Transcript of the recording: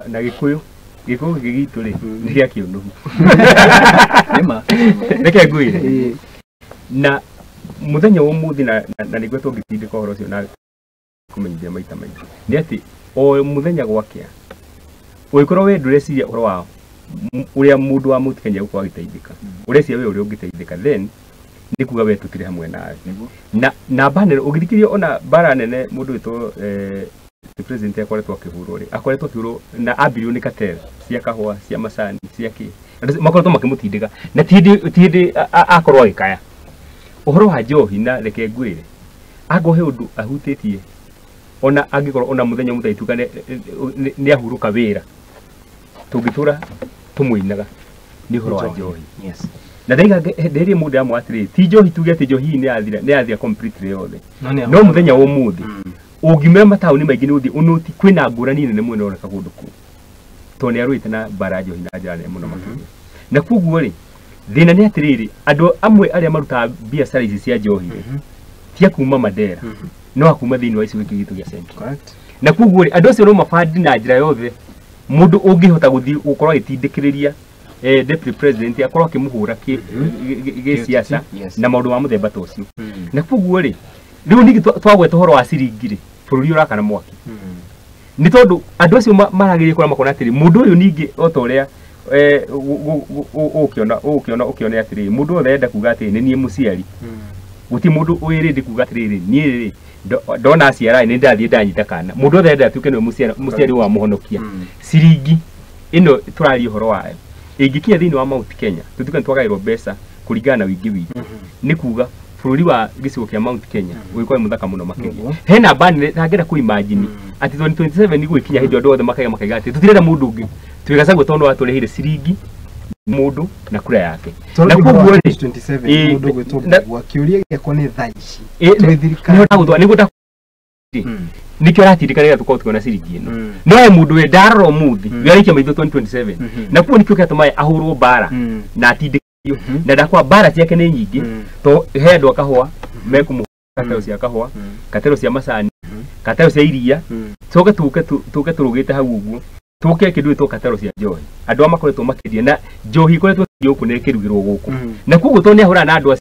na Gikuyu gigitũ ri nĩ gĩa kĩũnũhu nĩma reke ngwĩre na muthenya ũmũthĩ na nĩguo tũngĩtindĩka ũhoro ũcio na kũmenyithia maita maingĩ nĩ atĩ o muthenya gwakĩa ũgĩkorwo we ndũreciria ũhoro wao ũrĩa mũndũ wa Mount Kenya gũkorwo agĩteithĩka ũreciria we ũrĩa ũngĩteithĩka then nĩ kuga we tũtirĩ hamwe nawe na banner ũgĩthikĩria ona bara nene mũndũ wĩtwo president akoretwo akĩhũrwo rĩ akoretwo akĩhũrwo na ambirwo nĩ cartel cia kahũa cia macani cia kĩ makoretwo makĩmũtindĩka na ti hĩndĩ akorwo agĩkaya ũhoro wa njohi na reke ngwĩre agohe ũndũ ahutĩtie ona angĩkorwo ona mũthenya mũthaitu nĩ ahurũka wĩra tũngĩtũra tũmũinaga nĩ ũhoro wa njohi na ndĩrĩ mũndũ amwe atĩrĩ ti njohi tuge atĩ njohi nĩ yathira completely yothe no mũthenya ũmũthĩ ũngĩmera mataũni maingĩ nĩ ũthiĩ ũnoti kwĩna ngũrani nene mwena ũreka kũndũ kũu to nĩ arũĩte na mbara njohi na njĩra nene mũno makĩria na kuoguo rĩ thĩna nĩ atĩrĩrĩ andũ amwe arĩa marutaga biacara ici cia njohi tia kuma Mandera no akuma thĩinĩ wa icigo gĩkĩ gitũ gĩa Central na kuoguo rĩ andũ acio no mabandi na njĩra yothe mũndũ ũngĩhota gũthiĩ gũkorwo agĩtindĩkĩrĩria deputy president akorwo akĩmũhũra gĩciaca na maũndũ ma mũthemba ta ũcio na kuoguo rĩ rĩu ningĩ twagweta ũhoro wa ciringi rĩ bũrũri ũrakana mwaki nĩ tondũ andũ acio maragĩrĩria kũrĩa makona atĩrĩ mũndũ ũyũ ningĩ o ta ũrĩa ũkĩona atĩrĩ mũndũ wothe enda kuga atĩrĩ nĩ niĩ mũciari gũtirĩ mũndũ wĩrĩndĩ kuga atĩrĩrĩ niĩ rĩ ndona aciara nĩ ndathiĩ ndanyita kana mũndũ wothe enda atuĩke nĩwe mũciari wa mũhonokia ciringi ĩno tũraria ũhoro wayo ĩngĩkinya thĩinĩ wa Mount Kenya tũtuĩke nĩtwagaĩrwo mbeca kũringana na wĩingĩ witũ nĩ kuga bũrũri wa gĩcigo kĩa Mount Kenya ũgĩkorwo mũthaka mũno makĩria hena bani ntangĩenda kuimagine atĩ 2027 nĩgũikinya hĩndĩ andũ othe makaiga atĩ tũtirenda mũndũ ũngĩ twĩgacagwo tondũ watũrehire ciringi mũndũ na kura yake na kuoguo 27 mũndũ gwĩtwo kĩũria gĩakwa nĩ thaa ici nĩguo nikio ratindika rĩrĩa tũkorwo tukiona ciringi ĩno no he mũndũ we ndarora mũthĩ yarĩkia maitho 2027 na kuo nikio kĩatũma ahũrwo bara na atindĩkio na ndakwa bara ciake nĩ nyingĩ to he andũ akahũa mekũmũhũra katero cia kahũa katero cia macani katero cia iria tũke tũrũgĩte hau ũguo tũke kĩndũ gĩtwo katero cia njohi andũ makoretwo makĩendia na njohi ikoretwo gũkũ nĩ kĩrugĩrwo gũkũ na kuoguo to nĩ ahũrana na andũ